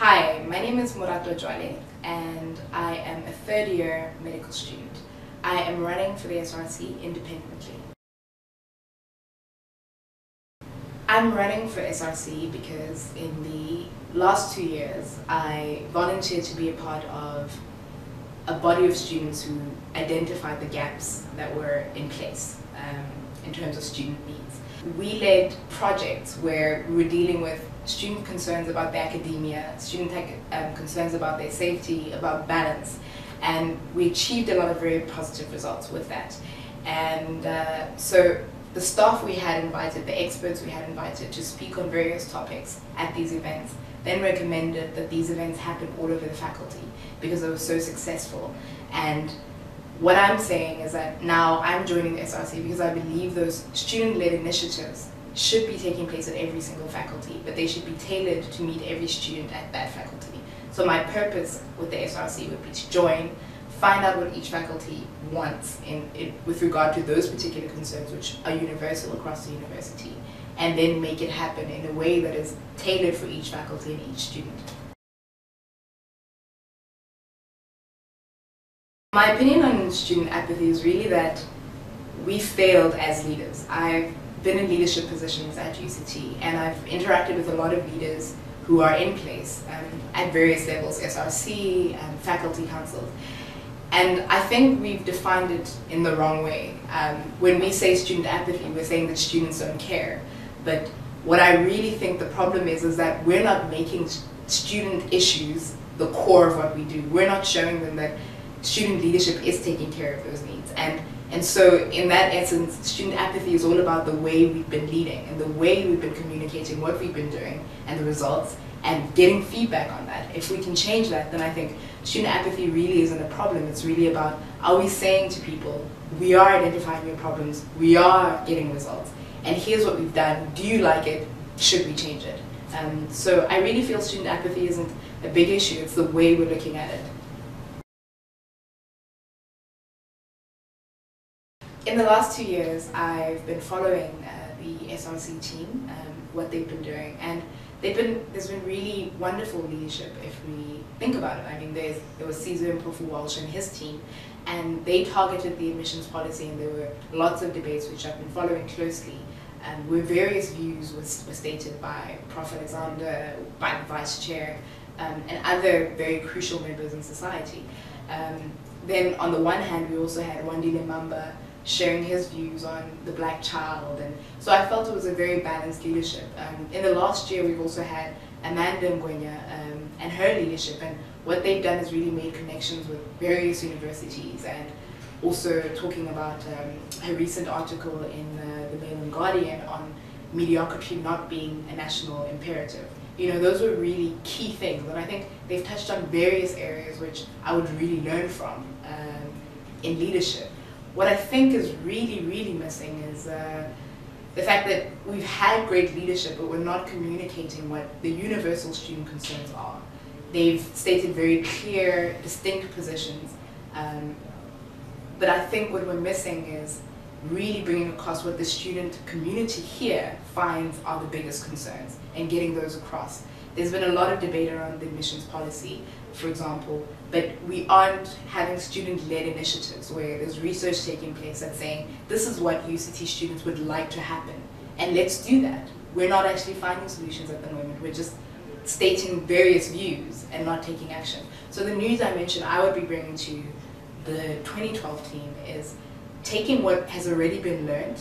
Hi, my name is Moratoa Joale and I am a third-year medical student. I am running for the SRC independently. I'm running for SRC because in the last 2 years I volunteered to be a part of a body of students who identified the gaps that were in place in terms of student needs. We led projects where we were dealing with student concerns about their academia, student concerns about their safety, about balance, and we achieved a lot of very positive results with that. And so the staff we had invited, the experts we had invited to speak on various topics at these events, then recommended that these events happen all over the faculty because they were so successful. And what I'm saying is that now I'm joining the SRC because I believe those student-led initiatives should be taking place at every single faculty, but they should be tailored to meet every student at that faculty. So my purpose with the SRC would be to join, find out what each faculty wants with regard to those particular concerns which are universal across the university, and then make it happen in a way that is tailored for each faculty and each student. My opinion on student apathy is really that we failed as leaders. I've been in leadership positions at UCT and I've interacted with a lot of leaders who are in place at various levels, SRC and faculty councils. And I think we've defined it in the wrong way. When we say student apathy, we're saying that students don't care. But what I really think the problem is that we're not making student issues the core of what we do. We're not showing them that student leadership is taking care of those needs. And so in that essence, student apathy is all about the way we've been leading and the way we've been communicating what we've been doing and the results and getting feedback on that. If we can change that, then I think student apathy really isn't a problem. It's really about, are we saying to people, we are identifying your problems, we are getting results, and here's what we've done. Do you like it? Should we change it? So I really feel student apathy isn't a big issue. It's the way we're looking at it. In the last 2 years, I've been following the SRC team, what they've been doing, and there's been really wonderful leadership if we think about it. I mean, there was Caesar Walsh and his team, and they targeted the admissions policy, and there were lots of debates which I've been following closely, where various views were stated by Prof. Alexander, by the Vice Chair, and other very crucial members in society. Then on the one hand, we also had Wandile Mamba sharing his views on the black child, and so I felt it was a very balanced leadership. In the last year we've also had Amanda Ngwenya and her leadership, and what they've done is really made connections with various universities, and also talking about her recent article in the Mail and Guardian on mediocrity not being a national imperative. You know, those were really key things, and I think they've touched on various areas which I would really learn from in leadership. What I think is really missing is the fact that we've had great leadership, but we're not communicating what the universal student concerns are. They've stated very clear, distinct positions, but I think what we're missing is really bringing across what the student community here finds are the biggest concerns and getting those across. There's been a lot of debate around the admissions policy, for example, but we aren't having student-led initiatives where there's research taking place that's saying this is what UCT students would like to happen, and let's do that. We're not actually finding solutions at the moment. We're just stating various views and not taking action. So the new dimension I would be bringing to the 2012 team is taking what has already been learned,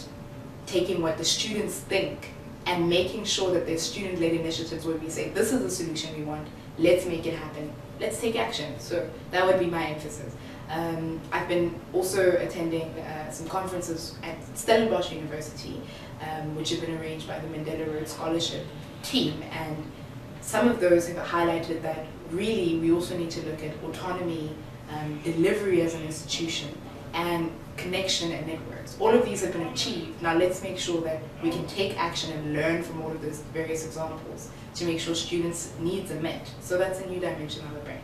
taking what the students think, and making sure that there's student-led initiatives where we say, this is the solution we want, let's make it happen, let's take action. So that would be my emphasis. I've been also attending some conferences at Stellenbosch University, which have been arranged by the Mandela Road Scholarship team, and some of those have highlighted that really we also need to look at autonomy, delivery as an institution, and connection and networks. All of these have been achieved. Now let's make sure that we can take action and learn from all of those various examples to make sure students' needs are met. So that's a new dimension I would bring.